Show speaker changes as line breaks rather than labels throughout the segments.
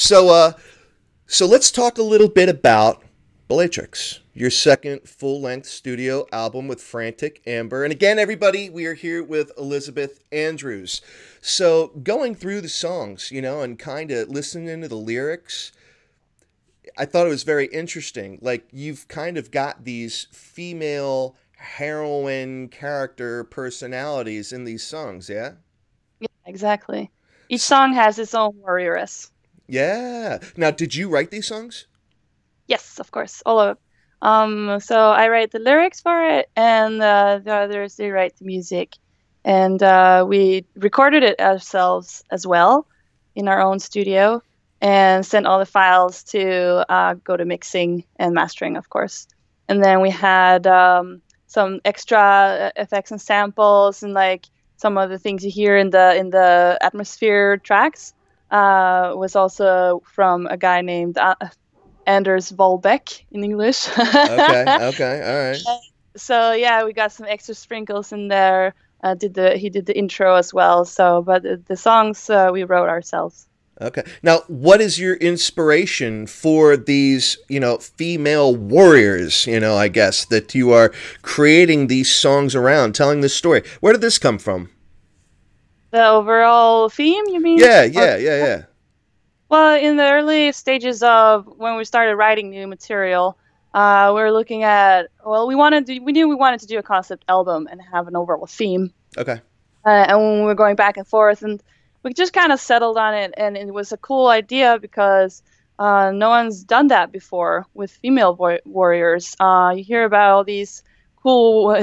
So, so let's talk a little bit about Bellatrix, your second full-length studio album with Frantic Amber. And again, everybody, we are here with Elizabeth Andrews. So, going through the songs, and kind of listening to the lyrics, I thought it was very interesting. Like, you've kind of got these female heroine character personalities in these songs, yeah?
Yeah, exactly. Each song has its own warrioress.
Yeah. Now, did you write these songs?
Yes, of course, all of it. So I write the lyrics for it, and the others they write the music, and we recorded it ourselves as well in our own studio, and sent all the files to go to mixing and mastering, of course. And then we had some extra effects and samples, and like some of the things you hear in the atmosphere tracks was also from a guy named Anders Volbeck in English.
Okay, okay, all right.
So yeah, we got some extra sprinkles in there. He did the intro as well. So, but the songs we wrote ourselves.
Okay. Now, what is your inspiration for these, female warriors, I guess, that you are creating these songs around, telling this story? Where did this come from?
The overall theme, you mean?
Yeah,
Or
yeah, yeah, yeah.
well, in the early stages of when we started writing new material, we were looking at well, we knew we wanted to do a concept album and have an overall theme.
Okay.
And when we were going back and forth, and we just kind of settled on it, and it was a cool idea because no one's done that before with female warriors. You hear about all these cool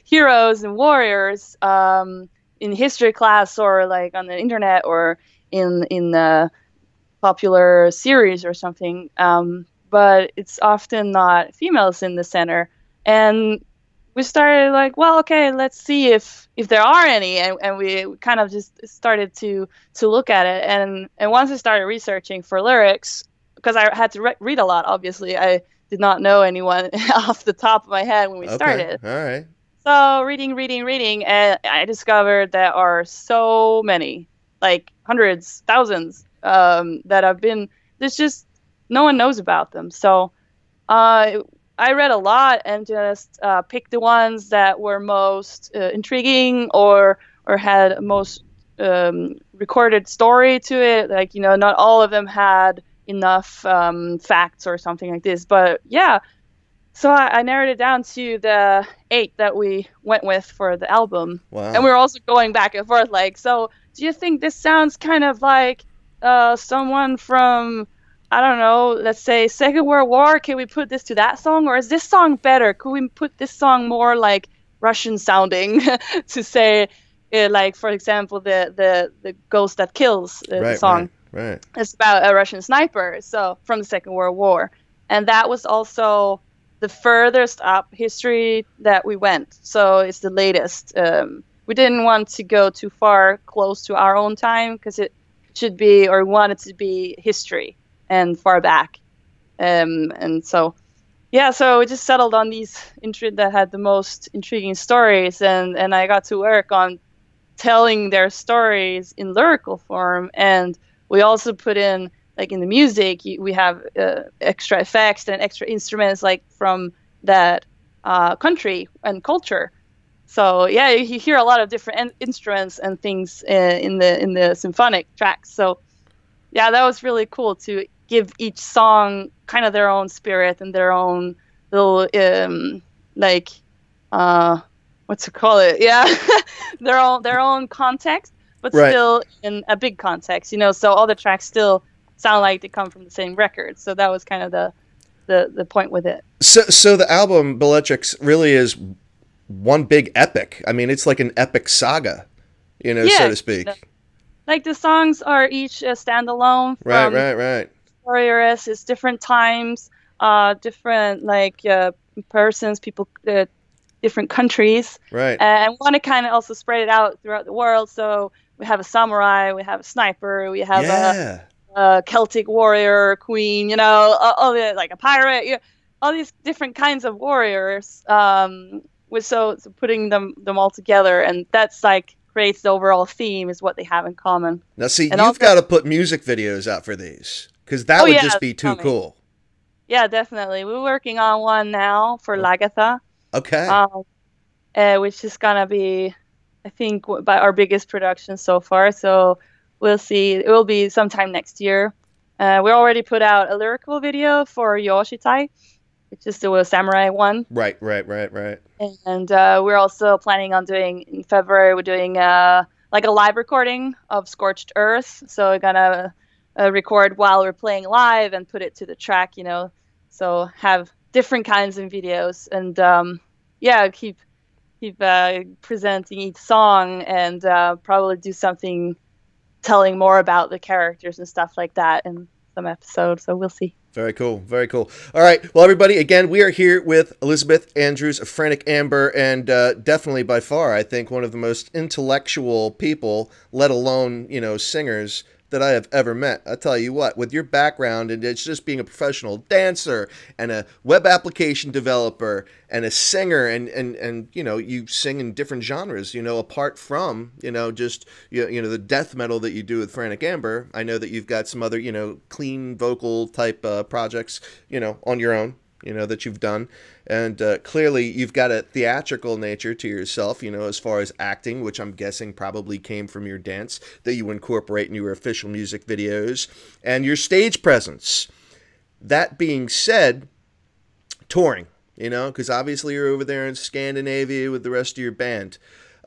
heroes and warriors in history class or like on the internet or in popular series or something. But it's often not females in the center. And we started like, well, okay, let's see if there are any, and we kind of just started to look at it, and once I started researching for lyrics, because I had to read a lot, obviously, I did not know anyone off the top of my head when we
Okay.
started.
All right.
So reading, and I discovered there are so many, like hundreds, thousands, that have been. There's just no one knows about them. So uh, I read a lot and just picked the ones that were most intriguing or had most recorded story to it. Like not all of them had enough facts or something like this. But yeah, so I narrowed it down to the 8 that we went with for the album. And we
Wow.
were also going back and forth like, so do you think this sounds kind of like someone from, I don't know, let's say Second World War? Can we put this to that song? Or is this song better? Could we put this song more like Russian sounding to say, like, for example, the Ghost That Kills, the
Right, right,
song.
right.
It's about a Russian sniper, so from the Second World War. And that was also the furthest up history that we went. So it's the latest. We didn't want to go too far close to our own time because it should be, or wanted to be, history and far back. And so, yeah, so we just settled on these that had the most intriguing stories, and I got to work on telling their stories in lyrical form. And we also put in, like in the music, we have extra effects and extra instruments like from that country and culture. So yeah, you hear a lot of different instruments and things in the symphonic tracks. So yeah, that was really cool to give each song kind of their own spirit and their own little like uh what to call it, yeah, their own context, but
Right.
still in a big context, so all the tracks still sound like they come from the same record. So that was kind of the point with it.
So the album Bellatrix really is one big epic. I mean, it's like an epic saga, so
Yeah,
to speak.
like the songs are each a standalone
Right,
from
right, right,
Warriors. It's different times, different like persons, people, different countries,
right.
and want to kind of also spread it out throughout the world. So we have a samurai, we have a sniper, we have
Yeah.
a Celtic warrior queen, all the, like a pirate, all these different kinds of warriors. With so putting them all together, and that's like creates the overall theme is what they have in common.
Now, see,
And
you've
also,
got to put music videos out for these. Because that
Oh
would
yeah,
just be too
coming.
cool.
Yeah, definitely. We're working on one now for Lagatha,
Okay.
um, which is gonna be, I think, by our biggest production so far. So we'll see. It will be sometime next year. We already put out a lyrical video for Yoshitai, which is the samurai one.
Right, right, right, right.
And we're also planning on doing in February. We're doing like a live recording of Scorched Earth. So we're gonna record while we're playing live and put it to the track. So have different kinds of videos and yeah, keep presenting each song and probably do something telling more about the characters and stuff like that in some episodes. So we'll see.
Very cool. Very cool. All right. Well, everybody, again, we are here with Elizabeth Andrews of Frantic Amber, and definitely by far, I think, one of the most intellectual people, let alone, singers that I have ever met. I tell you what, with your background and it's just being a professional dancer and a web application developer and a singer and you sing in different genres, apart from, just the death metal that you do with Frantic Amber. I know that you've got some other, clean vocal type projects, on your own, that you've done. And clearly, you've got a theatrical nature to yourself, as far as acting, which I'm guessing probably came from your dance that you incorporate in your official music videos, and your stage presence. That being said, touring, because obviously you're over there in Scandinavia with the rest of your band.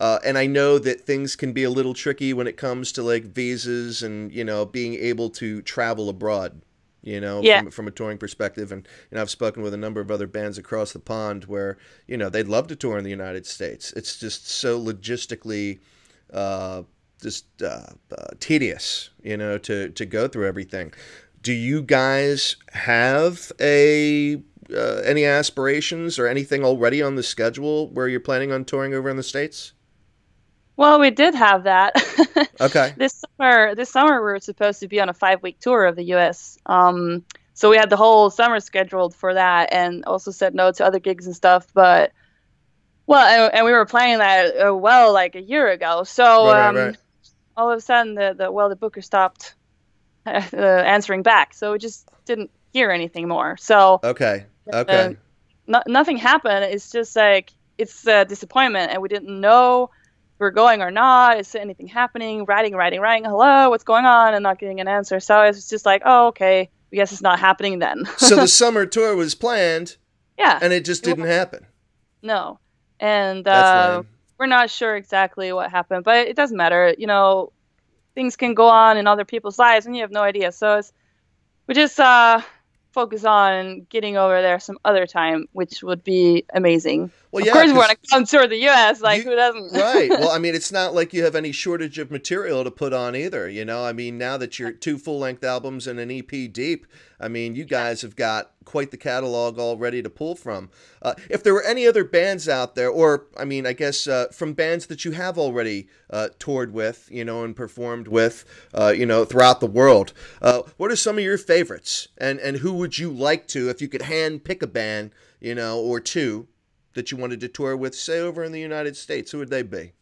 And I know that things can be a little tricky when it comes to like visas and, being able to travel abroad,
Yeah.
from a touring perspective. And, I've spoken with a number of other bands across the pond where, they'd love to tour in the United States. It's just so logistically uh, tedious, to go through everything. Do you guys have any aspirations or anything already on the schedule where you're planning on touring over in the States?
Well, we did have that.
Okay.
This summer we were supposed to be on a 5-week tour of the US. So we had the whole summer scheduled for that and also said no to other gigs and stuff. But well, and we were planning that well like a year ago. So
Right, right, right.
all of a sudden the booker stopped answering back. So we just didn't hear anything more. So
Okay.
uh,
Okay.
nothing happened. It's just like it's a disappointment, and we didn't know if we're going or not. Is anything happening? Writing. Hello, what's going on? And not getting an answer. So it's just like, oh, okay. I guess it's not happening then.
So the summer tour was planned
Yeah.
and it just
It
didn't happen.
No. And
That's lame.
we're not sure exactly what happened, but it doesn't matter. Things can go on in other people's lives, and you have no idea. So we just focus on getting over there some other time, which would be amazing.
Well,
Of
yeah,
course, we want
because
to come tour the U.S. Like,
you
who doesn't?
right. Well, I mean, it's not like you have any shortage of material to put on either. I mean, now that you're two full length albums and an EP deep, I mean, you guys have got quite the catalog all ready to pull from. If there were any other bands out there, or I mean, I guess from bands that you have already toured with, and performed with, throughout the world, what are some of your favorites, and who would you like to, if you could hand pick a band, or two that you wanted to tour with, say over in the United States, who would they be?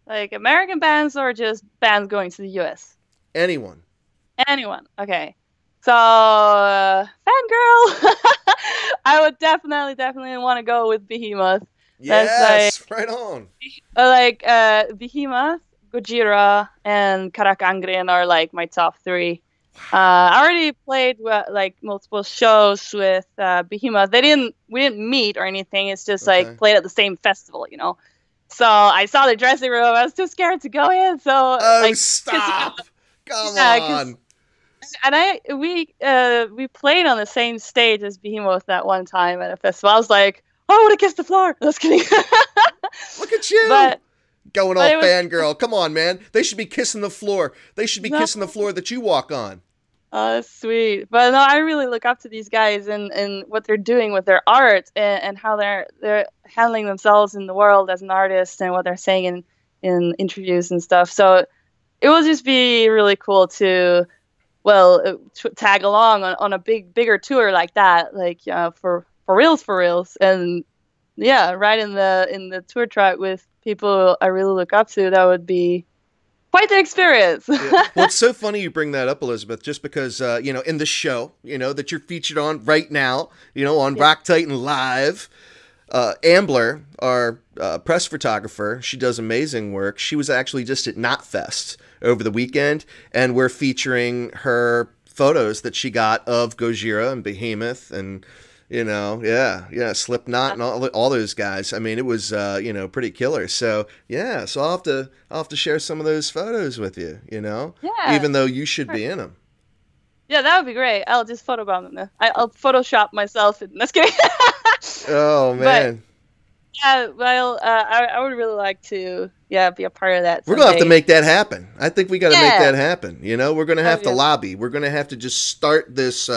Like American bands or just bands going to the U.S.?
Anyone.
Anyone? Okay. So, fangirl. I would definitely want to go with Behemoth. That's
Yes, right on.
Behemoth, Gojira, and Karakangren are like my top three. I already played like multiple shows with Behemoth. We didn't meet or anything. It's just like
Okay.
played at the same festival. So I saw the dressing room. I was too scared to go in. So
Oh,
like, cause,
stop! Come
yeah, cause
on.
and we played on the same stage as Behemoth that one time at a festival. I was like, oh, I want to kiss the floor. Just kidding.
Look at you.
but
Going
but
all
it was
fangirl. Come on, man. They should be kissing the floor. They should be
no.
kissing the floor that you walk on.
Oh, that's sweet. But no, I really look up to these guys and what they're doing with their art and how they're handling themselves in the world as an artist and what they're saying in interviews and stuff. So it will just be really cool to tag along on a bigger tour like that, like for reals, and yeah, right in the tour track with people I really look up to. That would be quite the experience.
Yeah. Well, it's so funny you bring that up, Elizabeth, just because, you know, in the show, you know, that you're featured on right now, you know, on
Yeah.
Rock Titan Live, Ambler, our press photographer, she does amazing work. She was actually just at Knotfest over the weekend, and we're featuring her photos that she got of Gojira and Behemoth and, you know, Slipknot and all those guys. I mean, it was, you know, pretty killer. So yeah, so I'll have to share some of those photos with you. You know,
Yeah.
even though you should be in them.
Yeah, that would be great. I'll just photobomb them. I'll Photoshop myself. That's kidding.
Oh
But
man,
yeah, well, I would really like to, yeah, be a part of that
we're gonna have to
someday.
make that happen. I think we got to make
Yeah.
that happen. You know, we're gonna
Oh,
have to
yeah.
lobby. We're gonna have to just start this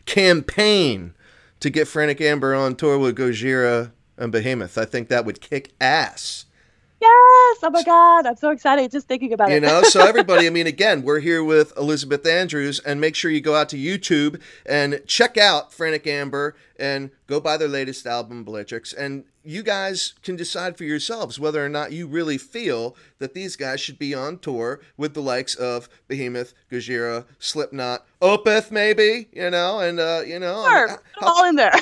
campaign to get Frantic Amber on tour with Gojira and Behemoth. I think that would kick ass.
Yes. Oh my God, I'm so excited just thinking about
You
it.
know, so everybody, I mean, again, we're here with Elizabeth Andrews, and make sure you go out to YouTube and check out Frantic Amber and go buy their latest album, Bellatrix. And you guys can decide for yourselves whether or not you really feel that these guys should be on tour with the likes of Behemoth, Gojira, Slipknot, Opeth, maybe, you know, and, you know, I mean,
Sure, put them all in there.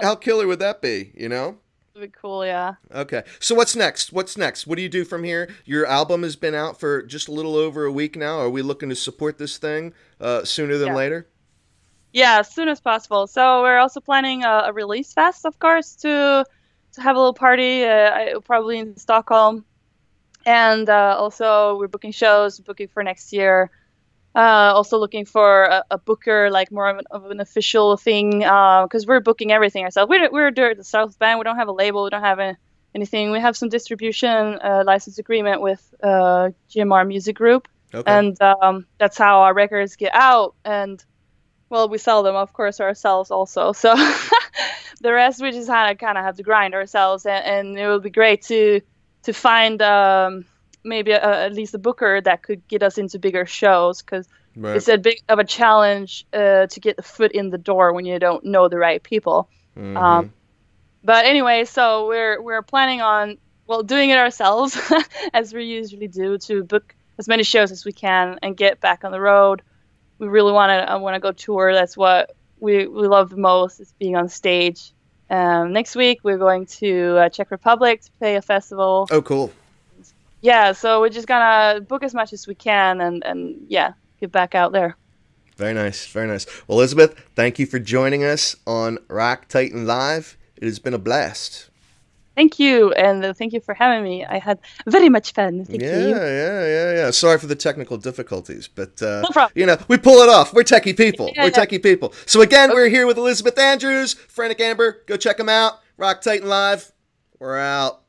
how killer would that be, you know?
That'd be cool. Yeah.
Okay. So what's next? What's next? What do you do from here? Your album has been out for just a little over a week now. Are we looking to support this thing sooner than
Yeah.
later?
Yeah, as soon as possible. So we're also planning a release fest, of course, to have a little party, probably in Stockholm, and also we're booking shows, booking for next year. Also looking for a booker, like more of an official thing, because we're booking everything ourselves. We're the South band. We don't have a label. We don't have anything. We have some distribution license agreement with GMR Music Group,
Okay.
and that's how our records get out. And well, we sell them, of course, ourselves also. So the rest we just kind of have to grind ourselves, and it would be great to find maybe at least a booker that could get us into bigger shows, because
Right.
it's a big of a challenge to get the foot in the door when you don't know the right people.
Mm-hmm.
But anyway, so we're planning on, well, doing it ourselves as we usually do, to book as many shows as we can and get back on the road. We really want to go tour. That's what we love the most, is being on stage. Next week we're going to Czech Republic to play a festival.
Oh, cool.
Yeah, so we're just gonna book as much as we can, and yeah, get back out there.
Very nice. Very nice. Well, Elizabeth, thank you for joining us on Rock Titan Live. It has been a blast.
Thank you, and thank you for having me. I had very much fun. Thank
Yeah,
you.
yeah. Sorry for the technical difficulties, but
No problem.
you know, we pull it off. We're techie people.
Yeah,
We're
yeah.
techie people. So again, we're here with Elizabeth Andrews, Frantic Amber. Go check them out. Rock Titan Live. We're out.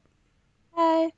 Bye.